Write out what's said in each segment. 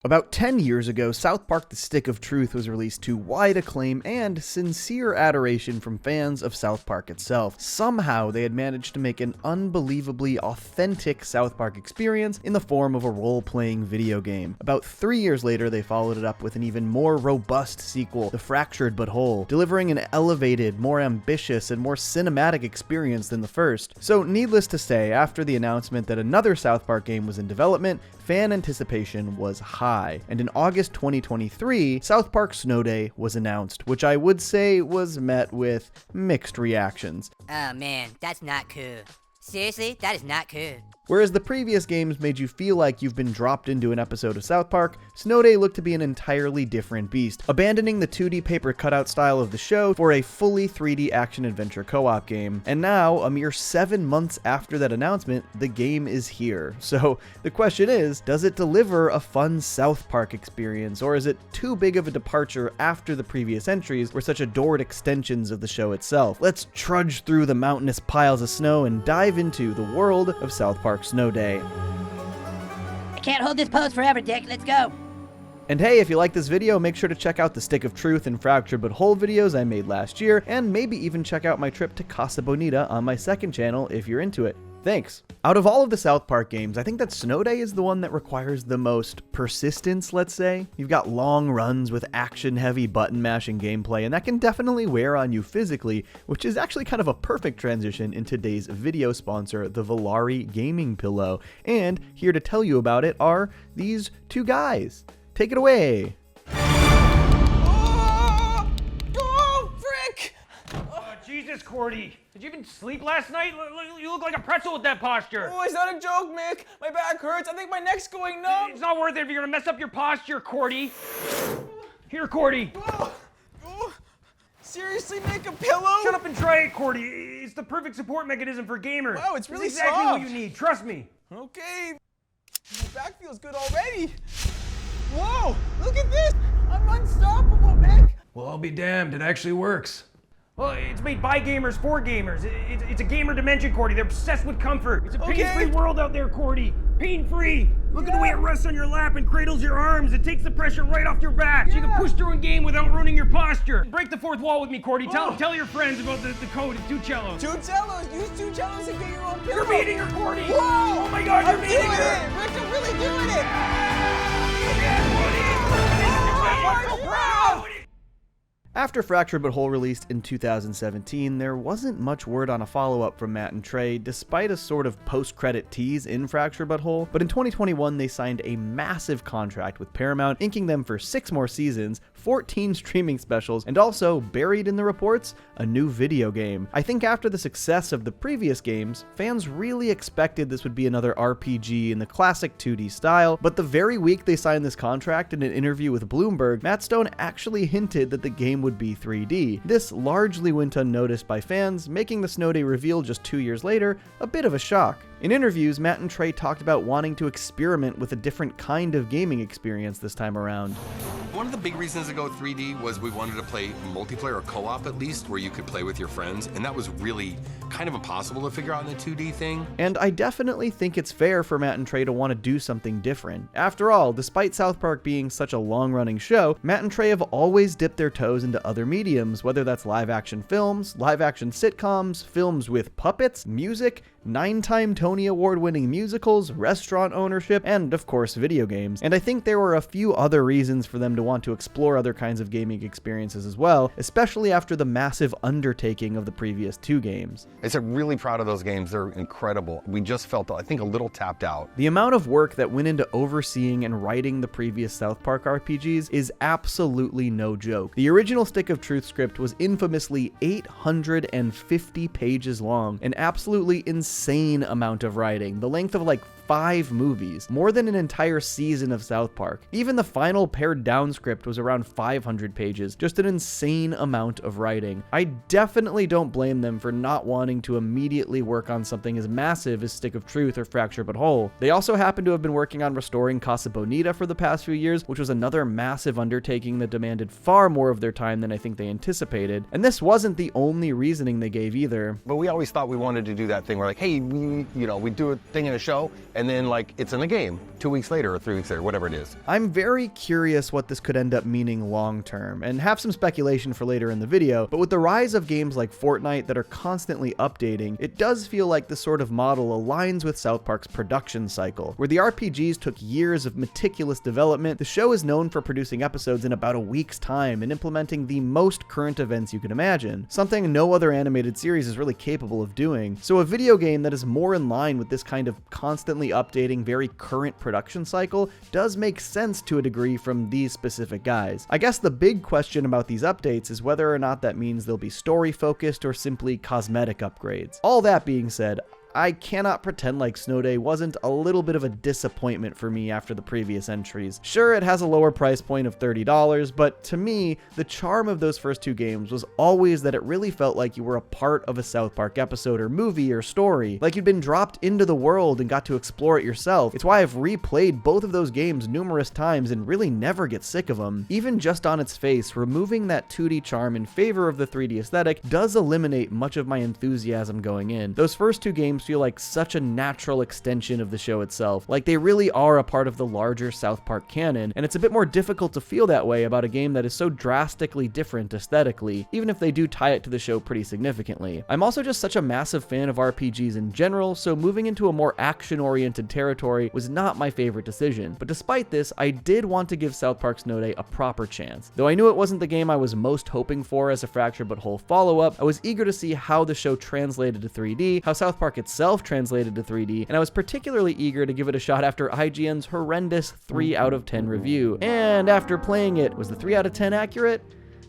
About 10 years ago, South Park: The Stick of Truth was released to wide acclaim and sincere adoration from fans of South Park itself. Somehow, they had managed to make an unbelievably authentic South Park experience in the form of a role-playing video game. About 3 years later, they followed it up with an even more robust sequel, The Fractured But Whole, delivering an elevated, more ambitious, and more cinematic experience than the first. So, needless to say, after the announcement that another South Park game was in development, fan anticipation was high, and in August 2023, South Park Snow Day was announced, which I would say was met with mixed reactions. Oh man, that's not cool. Seriously, that is not cool. Whereas the previous games made you feel like you've been dropped into an episode of South Park, Snow Day looked to be an entirely different beast, abandoning the 2D paper cutout style of the show for a fully 3D action-adventure co-op game. And now, a mere 7 months after that announcement, the game is here. So the question is, does it deliver a fun South Park experience, or is it too big of a departure after the previous entries were such adored extensions of the show itself? Let's trudge through the mountainous piles of snow and dive into the world of South Park Snow Day. I can't hold this pose forever, Dick. Let's go. And hey, if you like this video, make sure to check out the Stick of Truth and Fractured But Whole videos I made last year, and maybe even check out my trip to Casa Bonita on my second channel if you're into it. Thanks. Out of all of the South Park games, I think that Snow Day is the one that requires the most persistence, let's say. You've got long runs with action-heavy button-mashing gameplay, and that can definitely wear on you physically, which is actually kind of a perfect transition in today's video sponsor, the Volare Gaming Pillow. And here to tell you about it are these two guys. Take it away. Oh, frick! Jesus, Cordy. Did you even sleep last night? You look like a pretzel with that posture. Oh, it's not a joke, Mick. My back hurts. I think my neck's going numb. It's not worth it if you're gonna mess up your posture, Cordy. Here, Cordy. Oh, seriously, Mick, a pillow? Shut up and try it, Cordy. It's the perfect support mechanism for gamers. Wow, it's really exactly soft. what you need. Trust me. Okay. My back feels good already. Whoa, look at this. I'm unstoppable, Mick. Well, I'll be damned. It actually works. Well, it's made by gamers for gamers. It's a gamer dimension, Cordy. They're obsessed with comfort. It's a pain-free world out there, Cordy. Pain-free. Look at the way it rests on your lap and cradles your arms. It takes the pressure right off your back. So you can push through a game without ruining your posture. Break the fourth wall with me, Cordy. Tell your friends about the code. It's 2 cellos. 2 cellos. Use 2 cellos and get your own pillow. You're beating her, Cordy. Whoa! Oh my God, you're I'm beating doing her. it. Rick, I'm really doing it. I'm so proud. After Fractured But Whole released in 2017, there wasn't much word on a follow-up from Matt and Trey, despite a sort of post-credit tease in Fractured But Whole. But in 2021, they signed a massive contract with Paramount, inking them for 6 more seasons, 14 streaming specials, and also, buried in the reports, a new video game. I think after the success of the previous games, fans really expected this would be another RPG in the classic 2D style, but the very week they signed this contract, in an interview with Bloomberg, Matt Stone actually hinted that the game would be 3D. This largely went unnoticed by fans, making the Snow Day reveal just 2 years later a bit of a shock. In interviews, Matt and Trey talked about wanting to experiment with a different kind of gaming experience this time around. One of the big reasons to go 3D was we wanted to play multiplayer or co-op at least, where you could play with your friends, and that was really kind of impossible to figure out in the 2D thing. And I definitely think it's fair for Matt and Trey to want to do something different. After all, despite South Park being such a long-running show, Matt and Trey have always dipped their toes into other mediums, whether that's live-action films, live-action sitcoms, films with puppets, music, 9-time Tony Award-winning musicals, restaurant ownership, and of course video games. And I think there were a few other reasons for them to want to explore other kinds of gaming experiences as well, especially after the massive undertaking of the previous 2 games. I'm really proud of those games. They're incredible. We just felt, I think, a little tapped out. The amount of work that went into overseeing and writing the previous South Park RPGs is absolutely no joke. The original Stick of Truth script was infamously 850 pages long, an absolutely insane amount of writing, the length of like 5 movies, more than an entire season of South Park. Even the final pared down script was around 500 pages, just an insane amount of writing. I definitely don't blame them for not wanting to immediately work on something as massive as Stick of Truth or Fractured But Whole. They also happen to have been working on restoring Casa Bonita for the past few years, which was another massive undertaking that demanded far more of their time than I think they anticipated. And this wasn't the only reasoning they gave either. But we always thought we wanted to do that thing where like, hey, we do a thing in a show, and then like it's in a game 2 weeks later or 3 weeks later, whatever it is. I'm very curious what this could end up meaning long term, and have some speculation for later in the video, but with the rise of games like Fortnite that are constantly updating, it does feel like this sort of model aligns with South Park's production cycle. Where the RPGs took years of meticulous development, the show is known for producing episodes in about a week's time and implementing the most current events you can imagine, something no other animated series is really capable of doing. So a video game that is more in line with this kind of constantly updating, very current production cycle does make sense to a degree from these specific guys. I guess the big question about these updates is whether or not that means they'll be story focused or simply cosmetic upgrades. All that being said, I cannot pretend like Snow Day wasn't a little bit of a disappointment for me after the previous entries. Sure, it has a lower price point of $30, but to me, the charm of those first two games was always that it really felt like you were a part of a South Park episode or movie or story, like you'd been dropped into the world and got to explore it yourself. It's why I've replayed both of those games numerous times and really never get sick of them. Even just on its face, removing that 2D charm in favor of the 3D aesthetic does eliminate much of my enthusiasm going in. Those first two games feel like such a natural extension of the show itself, like they really are a part of the larger South Park canon, and it's a bit more difficult to feel that way about a game that is so drastically different aesthetically, even if they do tie it to the show pretty significantly. I'm also just such a massive fan of RPGs in general, so moving into a more action-oriented territory was not my favorite decision, but despite this, I did want to give South Park Snow Day a proper chance. Though I knew it wasn't the game I was most hoping for as a Fractured But Whole follow-up, I was eager to see how the show translated to 3D, how South Park itself translated to 3D, and I was particularly eager to give it a shot after IGN's horrendous 3 out of 10 review. And after playing it, was the 3 out of 10 accurate?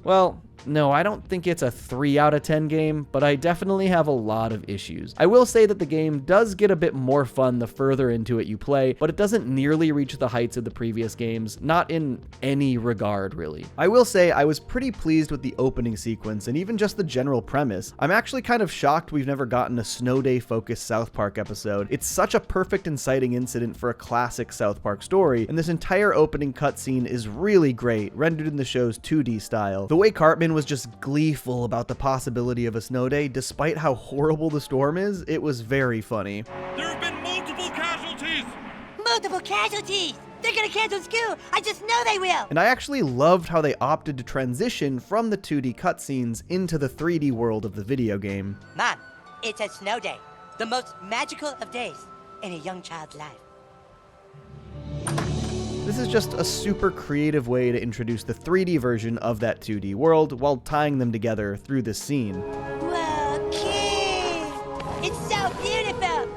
Well, no, I don't think it's a 3 out of 10 game, but I definitely have a lot of issues. I will say that the game does get a bit more fun the further into it you play, but it doesn't nearly reach the heights of the previous games, not in any regard, really. I will say I was pretty pleased with the opening sequence and even just the general premise. I'm actually kind of shocked we've never gotten a Snow Day focused South Park episode. It's such a perfect inciting incident for a classic South Park story, and this entire opening cutscene is really great, rendered in the show's 2D style. The way Cartman was just gleeful about the possibility of a snow day, despite how horrible the storm is, it was very funny. There have been multiple casualties! Multiple casualties! They're gonna cancel school! I just know they will! And I actually loved how they opted to transition from the 2D cutscenes into the 3D world of the video game. Mom, it's a snow day. The most magical of days in a young child's life. This is just a super creative way to introduce the 3D version of that 2D world while tying them together through this scene. Whoa, kids! It's so beautiful!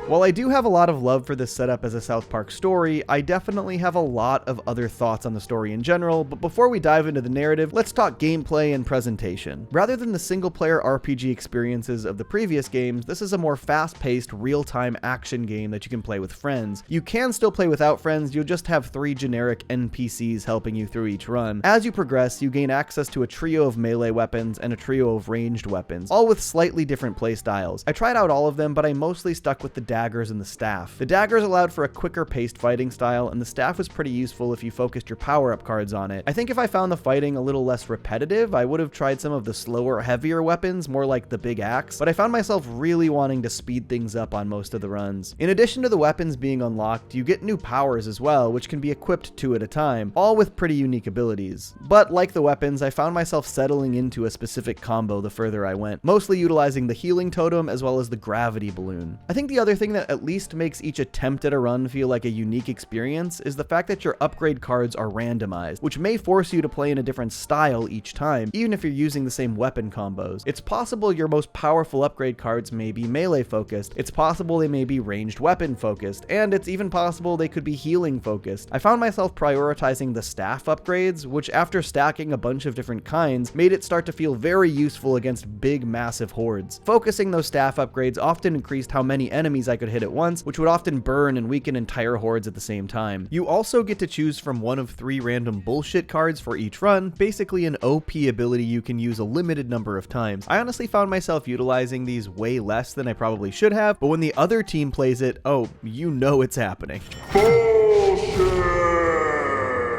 While I do have a lot of love for this setup as a South Park story, I definitely have a lot of other thoughts on the story in general, but before we dive into the narrative, let's talk gameplay and presentation. Rather than the single-player RPG experiences of the previous games, this is a more fast-paced, real-time action game that you can play with friends. You can still play without friends, you'll just have 3 generic NPCs helping you through each run. As you progress, you gain access to a trio of melee weapons and a trio of ranged weapons, all with slightly different playstyles. I tried out all of them, but I mostly stuck with the daggers and the staff. The daggers allowed for a quicker paced fighting style, and the staff was pretty useful if you focused your power-up cards on it. I think if I found the fighting a little less repetitive, I would have tried some of the slower, heavier weapons, more like the big axe, but I found myself really wanting to speed things up on most of the runs. In addition to the weapons being unlocked, you get new powers as well, which can be equipped 2 at a time, all with pretty unique abilities. But like the weapons, I found myself settling into a specific combo the further I went, mostly utilizing the healing totem as well as the gravity balloon. I think the other thing that at least makes each attempt at a run feel like a unique experience is the fact that your upgrade cards are randomized, which may force you to play in a different style each time, even if you're using the same weapon combos. It's possible your most powerful upgrade cards may be melee focused, it's possible they may be ranged weapon focused, and it's even possible they could be healing focused. I found myself prioritizing the staff upgrades, which after stacking a bunch of different kinds, made it start to feel very useful against big massive hordes. Focusing those staff upgrades often increased how many enemies I could hit at once, which would often burn and weaken entire hordes at the same time. You also get to choose from one of 3 random bullshit cards for each run, basically an OP ability you can use a limited number of times. I honestly found myself utilizing these way less than I probably should have, but when the other team plays it, oh, you know it's happening.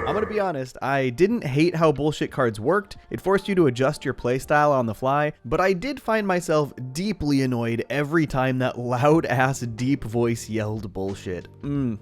I'm to be honest, I didn't hate how bullshit cards worked. It forced you to adjust your playstyle on the fly, but I did find myself deeply annoyed every time that loud-ass deep voice yelled bullshit.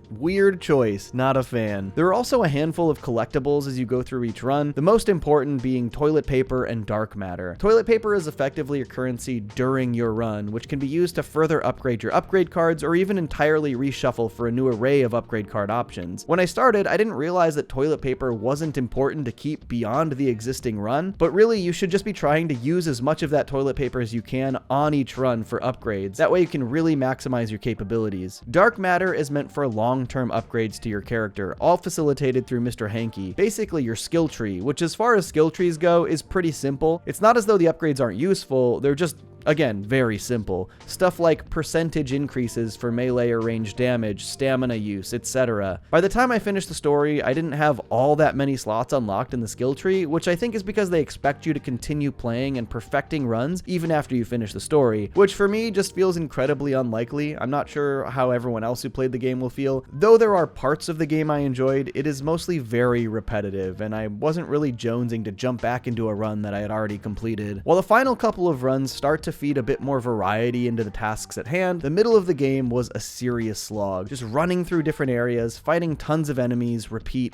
Weird choice, not a fan. There are also a handful of collectibles as you go through each run, the most important being toilet paper and dark matter. Toilet paper is effectively a currency during your run, which can be used to further upgrade your upgrade cards or even entirely reshuffle for a new array of upgrade card options. When I started, I didn't realize that toilet paper wasn't important to keep beyond the existing run, but really you should just be trying to use as much of that toilet paper as you can on each run for upgrades. That way you can really maximize your capabilities. Dark matter is meant for long-term upgrades to your character, all facilitated through Mr. Hanky, basically your skill tree, which as far as skill trees go is pretty simple. It's not as though the upgrades aren't useful, they're just again, very simple. Stuff like percentage increases for melee or range damage, stamina use, etc. By the time I finished the story, I didn't have all that many slots unlocked in the skill tree, which I think is because they expect you to continue playing and perfecting runs even after you finish the story, which for me just feels incredibly unlikely. I'm not sure how everyone else who played the game will feel. Though there are parts of the game I enjoyed, it is mostly very repetitive, and I wasn't really jonesing to jump back into a run that I had already completed. While the final couple of runs start to feed a bit more variety into the tasks at hand, the middle of the game was a serious slog. Just running through different areas, fighting tons of enemies, repeat.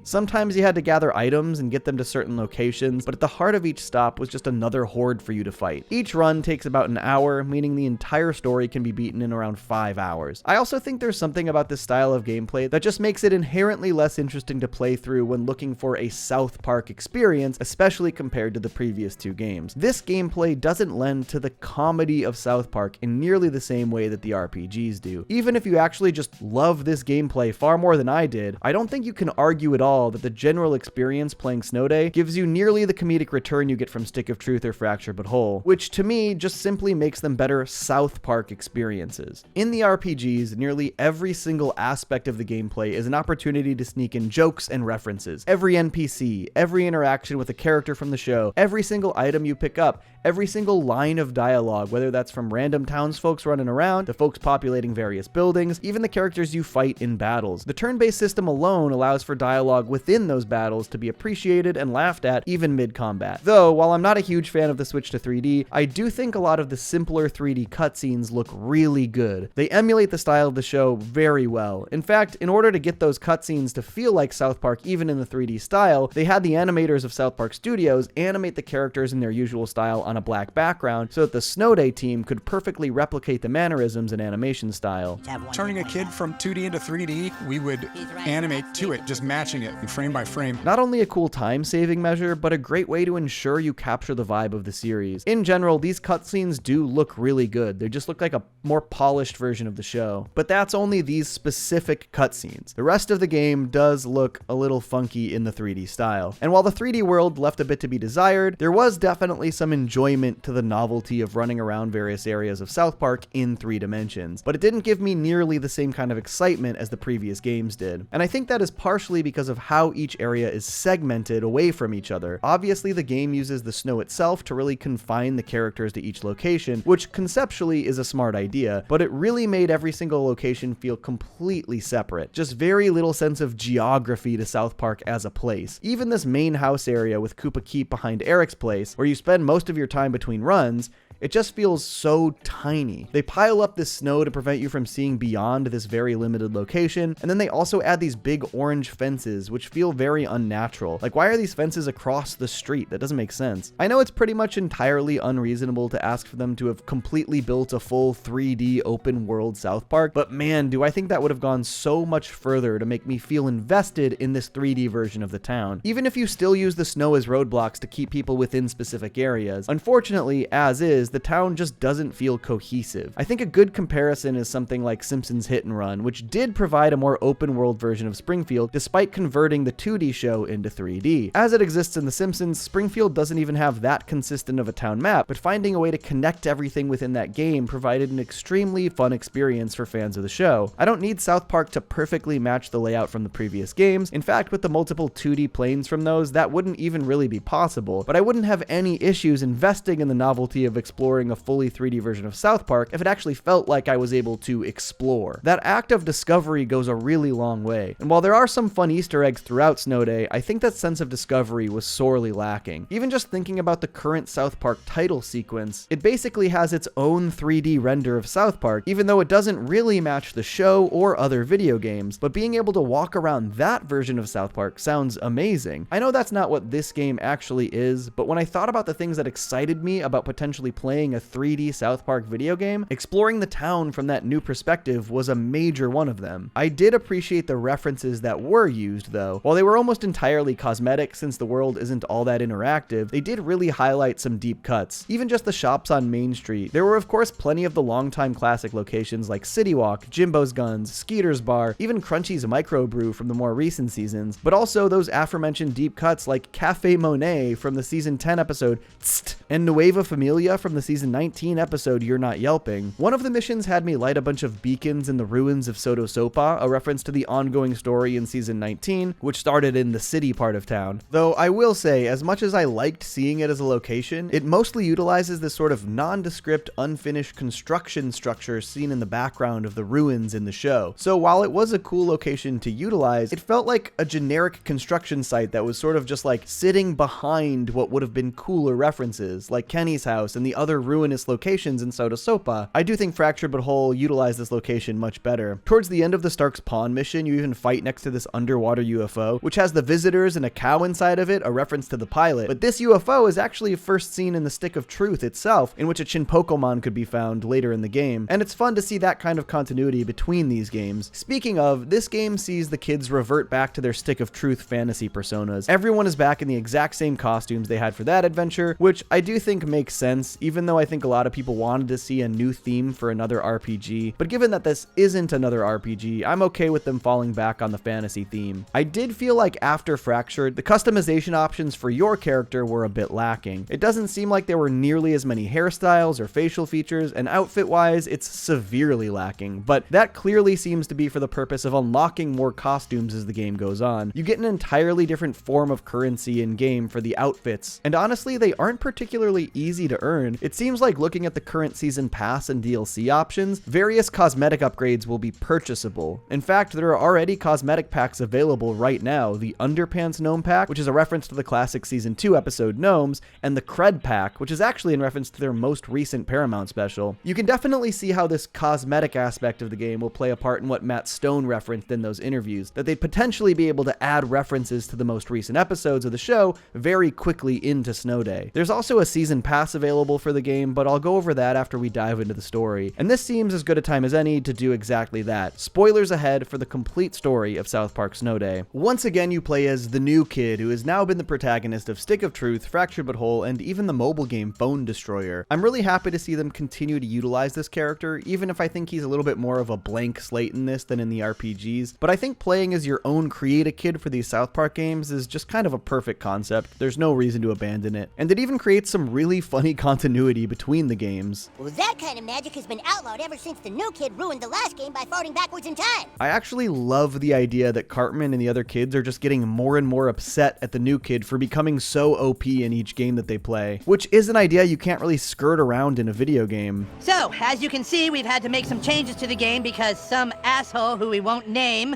Sometimes you had to gather items and get them to certain locations, but at the heart of each stop was just another horde for you to fight. Each run takes about an hour, meaning the entire story can be beaten in around 5 hours. I also think there's something about this style of gameplay that just makes it inherently less interesting to play through when looking for a South Park experience, especially compared to the previous two games. This gameplay doesn't lend to the comedy of South Park in nearly the same way that the RPGs do. Even if you actually just love this gameplay far more than I did, I don't think you can argue at all that the general experience playing Snow Day gives you nearly the comedic return you get from Stick of Truth or Fracture But Whole, which to me just simply makes them better South Park experiences. In the RPGs, nearly every single aspect of the gameplay is an opportunity to sneak in jokes and references. Every NPC, every interaction with a character from the show, every single item you pick up, every single line of dialogue, whether that's from random townsfolk running around, to folks populating various buildings, even the characters you fight in battles. The turn-based system alone allows for dialogue within those battles to be appreciated and laughed at even mid-combat. Though, while I'm not a huge fan of the switch to 3D, I do think a lot of the simpler 3D cutscenes look really good. They emulate the style of the show very well. In fact, in order to get those cutscenes to feel like South Park even in the 3D style, they had the animators of South Park Studios animate the characters in their usual style on a black background so that the Snow Day team could perfectly replicate the mannerisms and animation style. Turning a kid from 2D into 3D, we would animate to it, just matching it frame by frame. Not only a cool time-saving measure, but a great way to ensure you capture the vibe of the series. In general, these cutscenes do look really good. They just look like a more polished version of the show. But that's only these specific cutscenes. The rest of the game does look a little funky in the 3D style. And while the 3D world left a bit to be desired, there was definitely some enjoyment to the novelty of running around various areas of South Park in 3 dimensions. But it didn't give me nearly the same kind of excitement as the previous games did. And I think that is partially because of how each area is segmented away from each other. Obviously, the game uses the snow itself to really confine the characters to each location, which conceptually is a smart idea, but it really made every single location feel completely separate. Just very little sense of geography to South Park as a place. Even this main house area with Koopa Keep behind Eric's place, where you spend most of your time between runs, it just feels so tiny. They pile up this snow to prevent you from seeing beyond this very limited location, and then they also add these big orange fences, which feel very unnatural. Like, why are these fences across the street? That doesn't make sense. I know it's pretty much entirely unreasonable to ask for them to have completely built a full 3D open world South Park, but man, do I think that would have gone so much further to make me feel invested in this 3D version of the town. Even if you still use the snow as roadblocks to keep people within specific areas. Unfortunately, as is, the town just doesn't feel cohesive. I think a good comparison is something like Simpsons Hit and Run, which did provide a more open world version of Springfield despite converting the 2D show into 3D. As it exists in The Simpsons, Springfield doesn't even have that consistent of a town map, but finding a way to connect everything within that game provided an extremely fun experience for fans of the show. I don't need South Park to perfectly match the layout from the previous games. In fact, with the multiple 2D planes from those, that wouldn't even really be possible, but I wouldn't have any issues investing in the novelty of exploring exploring a fully 3D version of South Park if it actually felt like I was able to explore. That act of discovery goes a really long way, and while there are some fun Easter eggs throughout Snow Day, I think that sense of discovery was sorely lacking. Even just thinking about the current South Park title sequence, it basically has its own 3D render of South Park, even though it doesn't really match the show or other video games, but being able to walk around that version of South Park sounds amazing. I know that's not what this game actually is, but when I thought about the things that excited me about potentially playing a 3D South Park video game, exploring the town from that new perspective was a major one of them. I did appreciate the references that were used though. While they were almost entirely cosmetic since the world isn't all that interactive, they did really highlight some deep cuts. Even just the shops on Main Street. There were of course plenty of the longtime classic locations like City Walk, Jimbo's Guns, Skeeter's Bar, even Crunchy's Microbrew from the more recent seasons, but also those aforementioned deep cuts like Cafe Monet from the season 10 episode Tst, and Nueva Familia from the season 19 episode You're Not Yelping. One of the missions had me light a bunch of beacons in the ruins of Soto Sopa, a reference to the ongoing story in season 19, which started in the city part of town. Though I will say, as much as I liked seeing it as a location, it mostly utilizes this sort of nondescript, unfinished construction structure seen in the background of the ruins in the show. So while it was a cool location to utilize, it felt like a generic construction site that was sort of just like sitting behind what would have been cooler references, like Kenny's house and the other ruinous locations in Soto Sopa. I do think Fractured But Whole utilized this location much better. Towards the end of the Stark's Pond mission, you even fight next to this underwater UFO, which has the visitors and a cow inside of it, a reference to the pilot. But this UFO is actually first seen in the Stick of Truth itself, in which a Chinpokomon could be found later in the game, and it's fun to see that kind of continuity between these games. Speaking of, this game sees the kids revert back to their Stick of Truth fantasy personas. Everyone is back in the exact same costumes they had for that adventure, which I do think makes sense, even though I think a lot of people wanted to see a new theme for another RPG. But given that this isn't another RPG, I'm okay with them falling back on the fantasy theme. I did feel like after Fractured, the customization options for your character were a bit lacking. It doesn't seem like there were nearly as many hairstyles or facial features, and outfit-wise, it's severely lacking, but that clearly seems to be for the purpose of unlocking more costumes as the game goes on. You get an entirely different form of currency in-game for the outfits, and honestly, they aren't particularly easy to earn. It seems like looking at the current season pass and DLC options, various cosmetic upgrades will be purchasable. In fact, there are already cosmetic packs available right now, the Underpants Gnome Pack, which is a reference to the classic Season 2 episode Gnomes, and the Cred Pack, which is actually in reference to their most recent Paramount special. You can definitely see how this cosmetic aspect of the game will play a part in what Matt Stone referenced in those interviews, that they'd potentially be able to add references to the most recent episodes of the show very quickly into Snow Day. There's also a season pass available for the game, but I'll go over that after we dive into the story, and this seems as good a time as any to do exactly that. Spoilers ahead for the complete story of South Park Snow Day. Once again, you play as the new kid who has now been the protagonist of Stick of Truth, Fractured But Whole, and even the mobile game Bone Destroyer. I'm really happy to see them continue to utilize this character, even if I think he's a little bit more of a blank slate in this than in the RPGs, but I think playing as your own create-a-kid for these South Park games is just kind of a perfect concept. There's no reason to abandon it, and it even creates some really funny continuity between the games. Well, that kind of magic has been outlawed ever since the new kid ruined the last game by farting backwards in time. I actually love the idea that Cartman and the other kids are just getting more and more upset at the new kid for becoming so OP in each game that they play, which is an idea you can't really skirt around in a video game. So, as you can see, we've had to make some changes to the game because some asshole who we won't name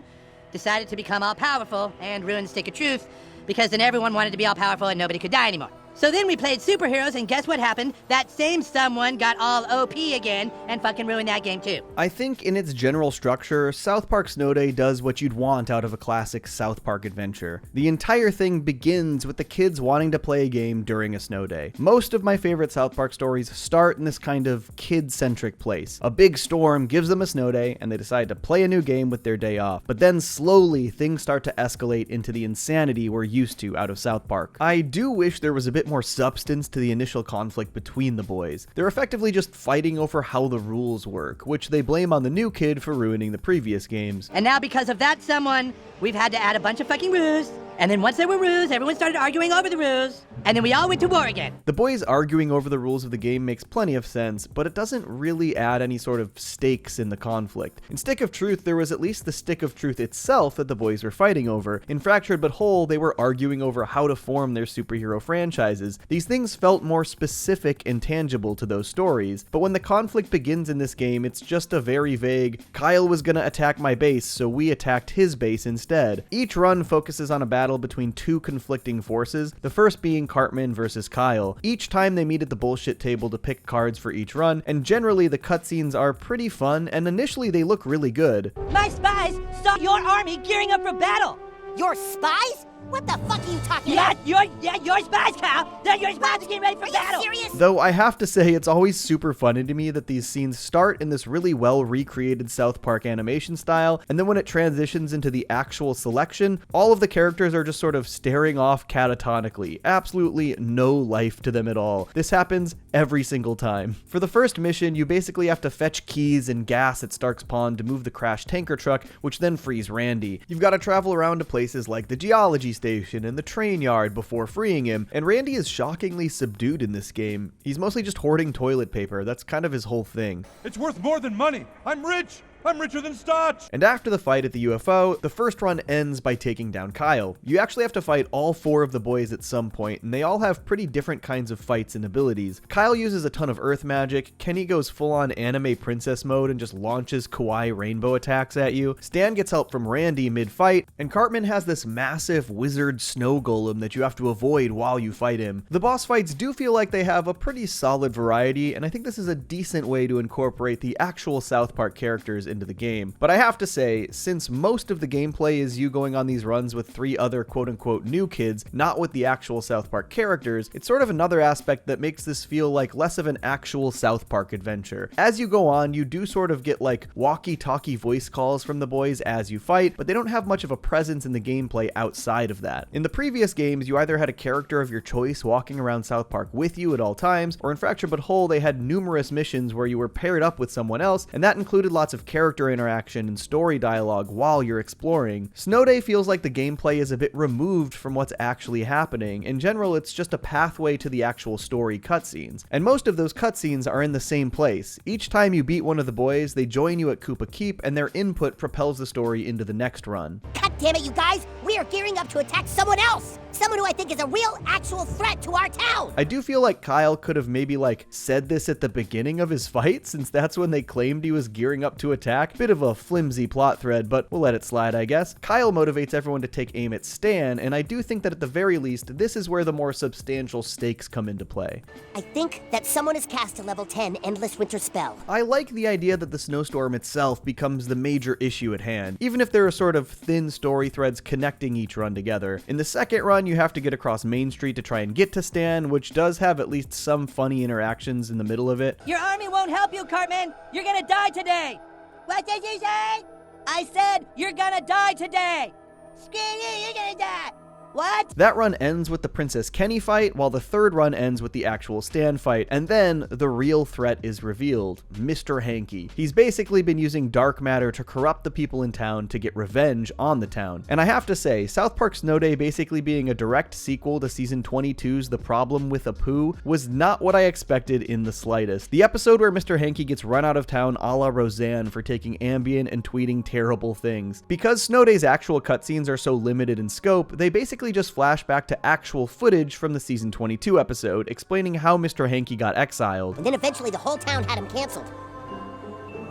decided to become all-powerful and ruin Stick of Truth, because then everyone wanted to be all-powerful and nobody could die anymore. So then we played superheroes, and guess what happened? That same someone got all OP again and fucking ruined that game too. I think in its general structure, South Park Snow Day does what you'd want out of a classic South Park adventure. The entire thing begins with the kids wanting to play a game during a snow day. Most of my favorite South Park stories start in this kind of kid-centric place. A big storm gives them a snow day, and they decide to play a new game with their day off. But then slowly, things start to escalate into the insanity we're used to out of South Park. I do wish there was a bit more substance to the initial conflict between the boys. They're effectively just fighting over how the rules work, which they blame on the new kid for ruining the previous games. And now because of that someone, we've had to add a bunch of fucking rules. And then once there were rules, everyone started arguing over the rules. and then we all went to war again. The boys arguing over the rules of the game makes plenty of sense, but it doesn't really add any sort of stakes in the conflict. In Stick of Truth, there was at least the Stick of Truth itself that the boys were fighting over. In Fractured But Whole, they were arguing over how to form their superhero franchises. These things felt more specific and tangible to those stories, but when the conflict begins in this game, it's just a very vague, Kyle was gonna attack my base, so we attacked his base instead. Each run focuses on a battle between two conflicting forces, the first being Cartman versus Kyle. Each time they meet at the bullshit table to pick cards for each run, and generally the cutscenes are pretty fun, and initially they look really good. My spies saw your army gearing up for battle. Your spies? What the fuck are you talking about? Your spies, Kyle. They're your spies getting ready for battle. Are you serious? Though I have to say, it's always super funny to me that these scenes start in this really well recreated South Park animation style, and then when it transitions into the actual selection, all of the characters are just sort of staring off catatonically. Absolutely no life to them at all. This happens every single time. For the first mission, you basically have to fetch keys and gas at Stark's Pond to move the crashed tanker truck, which then frees Randy. You've got to travel around to places like the geology station and the train yard before freeing him, and Randy is shockingly subdued in this game. He's mostly just hoarding toilet paper. That's kind of his whole thing. It's worth more than money. I'm rich. I'm richer than Stotch! And after the fight at the UFO, the first run ends by taking down Kyle. You actually have to fight all 4 of the boys at some point, and they all have pretty different kinds of fights and abilities. Kyle uses a ton of earth magic, Kenny goes full-on anime princess mode and just launches kawaii rainbow attacks at you, Stan gets help from Randy mid-fight, and Cartman has this massive wizard snow golem that you have to avoid while you fight him. The boss fights do feel like they have a pretty solid variety, and I think this is a decent way to incorporate the actual South Park characters into the game. But I have to say, since most of the gameplay is you going on these runs with 3 other quote-unquote new kids, not with the actual South Park characters, it's sort of another aspect that makes this feel like less of an actual South Park adventure. As you go on, you do sort of get like walkie-talkie voice calls from the boys as you fight, but they don't have much of a presence in the gameplay outside of that. In the previous games, you either had a character of your choice walking around South Park with you at all times, or in Fractured But Whole, they had numerous missions where you were paired up with someone else, and that included lots of character interaction and story dialogue while you're exploring. Snow Day feels like the gameplay is a bit removed from what's actually happening. In general, it's just a pathway to the actual story cutscenes. And most of those cutscenes are in the same place. Each time you beat one of the boys, they join you at Koopa Keep, and their input propels the story into the next run. God damn it, you guys! We are gearing up to attack someone else! Someone who I think is a real, actual threat to our town! I do feel like Kyle could have maybe said this at the beginning of his fight, since that's when they claimed he was gearing up to attack. Bit of a flimsy plot thread, but we'll let it slide, I guess. Kyle motivates everyone to take aim at Stan, and I do think that at the very least, this is where the more substantial stakes come into play. I think that someone has cast a level 10 Endless Winter spell. I like the idea that the snowstorm itself becomes the major issue at hand, even if there are sort of thin story threads connecting each run together. In the second run, you have to get across Main Street to try and get to Stan, which does have at least some funny interactions in the middle of it. Your army won't help you, Cartman. You're gonna die today. What did you say? I said you're gonna die today. Screw you, you're gonna die. What? That run ends with the Princess Kenny fight, while the third run ends with the actual Stan fight, and then the real threat is revealed, Mr. Hanky. He's basically been using dark matter to corrupt the people in town to get revenge on the town. And I have to say, South Park Snow Day basically being a direct sequel to Season 22's The Problem with Apu was not what I expected in the slightest. The episode where Mr. Hanky gets run out of town a la Roseanne for taking Ambien and tweeting terrible things. Because Snow Day's actual cutscenes are so limited in scope, they basically just flash back to actual footage from the Season 22 episode, explaining how Mr. Hanky got exiled. And then eventually the whole town had him canceled.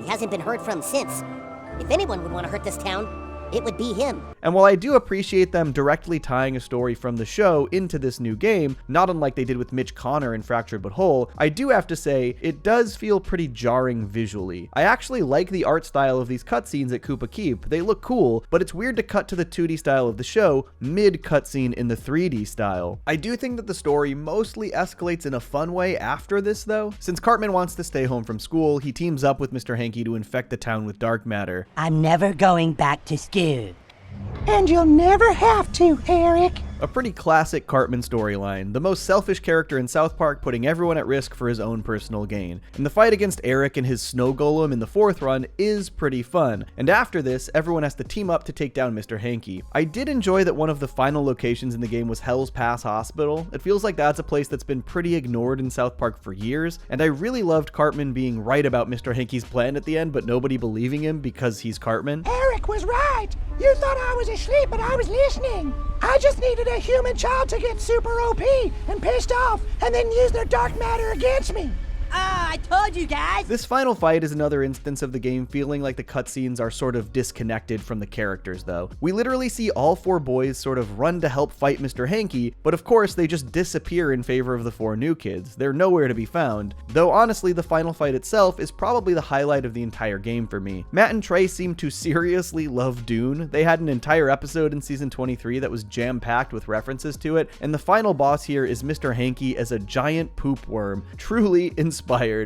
He hasn't been heard from since. If anyone would want to hurt this town, it would be him. And while I do appreciate them directly tying a story from the show into this new game, not unlike they did with Mitch Connor in Fractured But Whole, I do have to say, it does feel pretty jarring visually. I actually like the art style of these cutscenes at Koopa Keep. They look cool, but it's weird to cut to the 2D style of the show mid-cutscene in the 3D style. I do think that the story mostly escalates in a fun way after this, though. Since Cartman wants to stay home from school, he teams up with Mr. Hanky to infect the town with dark matter. I'm never going back to school. And you'll never have to, Eric. A pretty classic Cartman storyline, the most selfish character in South Park putting everyone at risk for his own personal gain. And the fight against Eric and his snow golem in the 4th run is pretty fun, and after this, everyone has to team up to take down Mr. Hanky. I did enjoy that one of the final locations in the game was Hell's Pass Hospital. It feels like that's a place that's been pretty ignored in South Park for years, and I really loved Cartman being right about Mr. Hanky's plan at the end, but nobody believing him because he's Cartman. Eric was right. You thought I was asleep, but I was listening. I just needed a human child to get super OP and pissed off and then use their dark matter against me. Ah, I told you guys! This final fight is another instance of the game feeling like the cutscenes are sort of disconnected from the characters, though. We literally see all 4 boys sort of run to help fight Mr. Hanky, but of course they just disappear in favor of the 4 new kids. They're nowhere to be found. Though honestly, the final fight itself is probably the highlight of the entire game for me. Matt and Trey seem to seriously love Dune. They had an entire episode in Season 23 that was jam-packed with references to it, and the final boss here is Mr. Hanky as a giant poop worm. Truly inspired,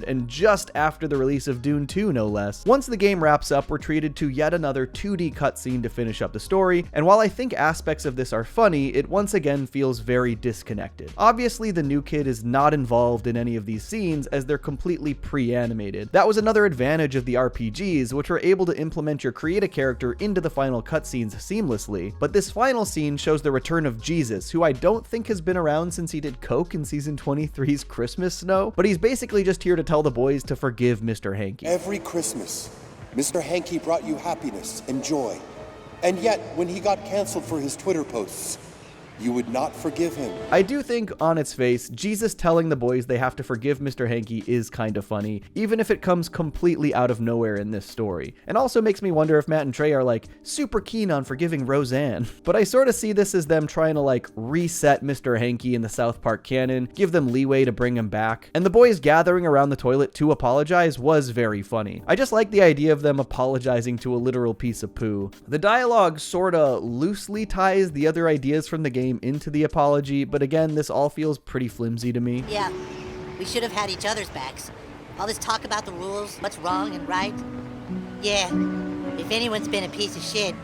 and just after the release of Dune 2, no less. Once the game wraps up, we're treated to yet another 2D cutscene to finish up the story, and while I think aspects of this are funny, it once again feels very disconnected. Obviously, the new kid is not involved in any of these scenes as they're completely pre-animated. That was another advantage of the RPGs, which were able to implement your create a character into the final cutscenes seamlessly, but this final scene shows the return of Jesus, who I don't think has been around since he did coke in Season 23's Christmas Snow, but he's basically just here to tell the boys to forgive Mr. Hanky. Every Christmas, Mr. Hanky brought you happiness and joy. And yet, when he got canceled for his Twitter posts, you would not forgive him. I do think, on its face, Jesus telling the boys they have to forgive Mr. Hanky is kind of funny, even if it comes completely out of nowhere in this story. And also makes me wonder if Matt and Trey are like super keen on forgiving Roseanne. But I sort of see this as them trying to like reset Mr. Hanky in the South Park canon, give them leeway to bring him back. And the boys gathering around the toilet to apologize was very funny. I just like the idea of them apologizing to a literal piece of poo. The dialogue sorta loosely ties the other ideas from the game into the apology, but again, this all feels pretty flimsy to me. Yeah, we should have had each other's backs. All this talk about the rules, what's wrong and right. Yeah, if anyone's been a piece of shit,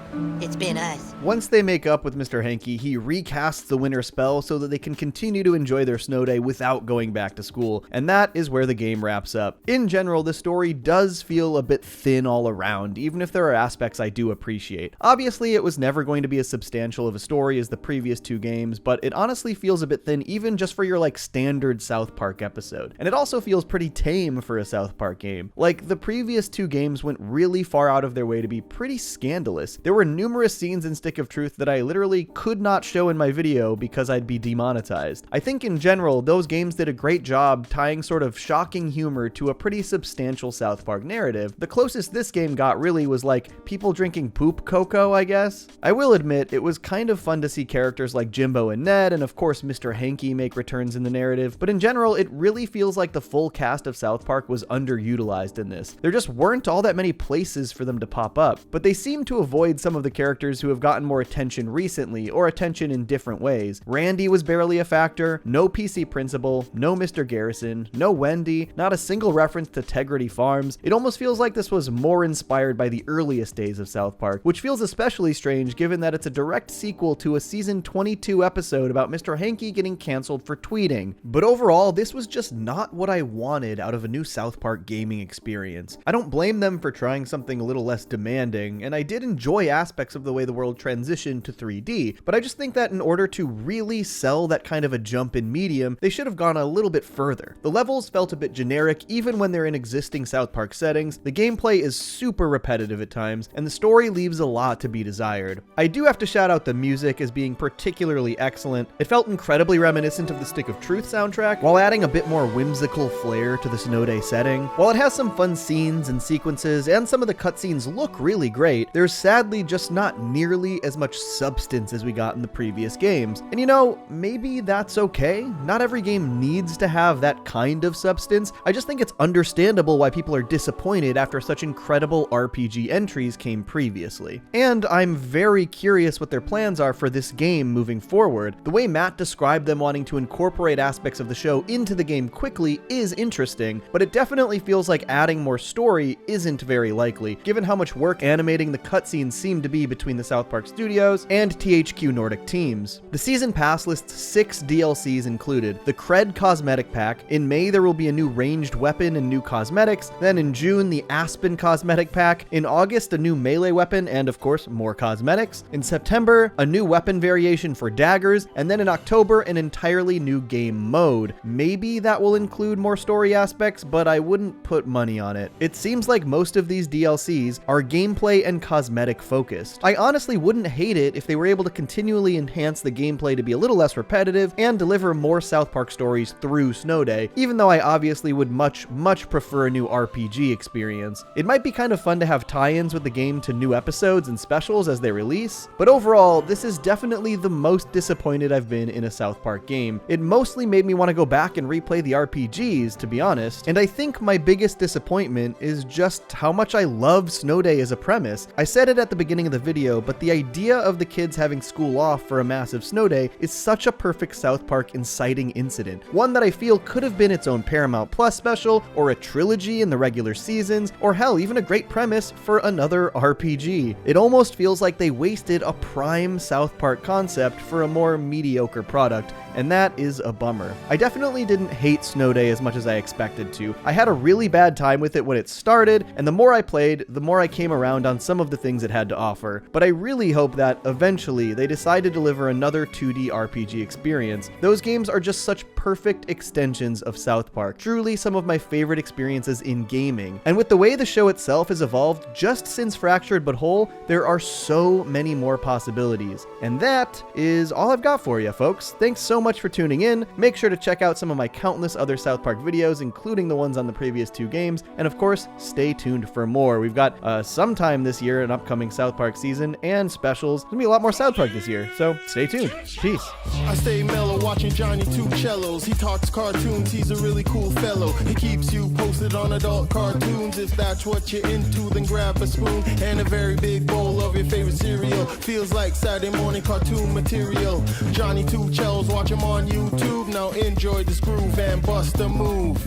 it's been us. Once they make up with Mr. Hanky, he recasts the winter spell so that they can continue to enjoy their snow day without going back to school, and that is where the game wraps up. In general, the story does feel a bit thin all around, even if there are aspects I do appreciate. Obviously, it was never going to be as substantial of a story as the previous 2 games, but it honestly feels a bit thin even just for your like standard South Park episode. And it also feels pretty tame for a South Park game. Like, the previous 2 games went really far out of their way to be pretty scandalous. There were numerous scenes in Stick of Truth that I literally could not show in my video because I'd be demonetized. I think in general, those games did a great job tying sort of shocking humor to a pretty substantial South Park narrative. The closest this game got really was like people drinking poop cocoa, I guess. I will admit, it was kind of fun to see characters like Jimbo and Ned, and of course Mr. Hanky make returns in the narrative, but in general, it really feels like the full cast of South Park was underutilized in this. There just weren't all that many places for them to pop up, but they seem to avoid some of the characters who have gotten more attention recently, or attention in different ways. Randy was barely a factor, no PC Principal, no Mr. Garrison, no Wendy, not a single reference to Tegrity Farms. It almost feels like this was more inspired by the earliest days of South Park, which feels especially strange given that it's a direct sequel to a Season 22 episode about Mr. Hanky getting canceled for tweeting. But overall, this was just not what I wanted out of a new South Park gaming experience. I don't blame them for trying something a little less demanding, and I did enjoy aspects of the way the world transitioned to 3D, but I just think that in order to really sell that kind of a jump in medium, they should have gone a little bit further. The levels felt a bit generic even when they're in existing South Park settings, the gameplay is super repetitive at times, and the story leaves a lot to be desired. I do have to shout out the music as being particularly excellent. It felt incredibly reminiscent of the Stick of Truth soundtrack, while adding a bit more whimsical flair to the snow day setting. While it has some fun scenes and sequences, and some of the cutscenes look really great, there's sadly just not nearly as much substance as we got in the previous games. And you know, maybe that's okay. Not every game needs to have that kind of substance. I just think it's understandable why people are disappointed after such incredible RPG entries came previously. And I'm very curious what their plans are for this game moving forward. The way Matt described them wanting to incorporate aspects of the show into the game quickly is interesting, but it definitely feels like adding more story isn't very likely, given how much work animating the cutscenes seem to be between the South Park studios and THQ Nordic teams. The season pass lists 6 DLCs included. The Cred cosmetic pack. In May there will be a new ranged weapon and new cosmetics. Then in June the Aspen cosmetic pack. In August a new melee weapon and of course more cosmetics. In September a new weapon variation for daggers, and then in October an entirely new game mode. Maybe that will include more story aspects, but I wouldn't put money on it. It seems like most of these DLCs are gameplay and cosmetic focused. I honestly wouldn't hate it if they were able to continually enhance the gameplay to be a little less repetitive and deliver more South Park stories through Snow Day, even though I obviously would much prefer a new RPG experience. It might be kind of fun to have tie-ins with the game to new episodes and specials as they release, but overall, this is definitely the most disappointed I've been in a South Park game. It mostly made me want to go back and replay the RPGs, to be honest, and I think my biggest disappointment is just how much I love Snow Day as a premise. I said it at the beginning of the video, but the idea of the kids having school off for a massive snow day is such a perfect South Park inciting incident. One that I feel could have been its own Paramount Plus special, or a trilogy in the regular seasons, or hell, even a great premise for another RPG. It almost feels like they wasted a prime South Park concept for a more mediocre product, and that is a bummer. I definitely didn't hate Snow Day as much as I expected to. I had a really bad time with it when it started, and the more I played, the more I came around on some of the things it had to offer. But I really hope that eventually they decide to deliver another 2D RPG experience. Those games are just such perfect extensions of South Park. Truly some of my favorite experiences in gaming. And with the way the show itself has evolved just since Fractured But Whole, there are so many more possibilities. And that is all I've got for you, folks. Thanks so much for tuning in. Make sure to check out some of my countless other South Park videos, including the ones on the previous 2 games, and of course, stay tuned for more. We've got sometime this year an upcoming South Park season and specials. There's gonna be a lot more South Park this year, so stay tuned. Peace. I stay mellow watching Johnny Two Cellos. He talks cartoons, he's a really cool fellow. He keeps you posted on adult cartoons. If that's what you're into, then grab a spoon and a very big bowl of your favorite cereal. Feels like Saturday morning cartoon material. Johnny Two Cellos, watch him on YouTube. Now enjoy this groove and bust a move.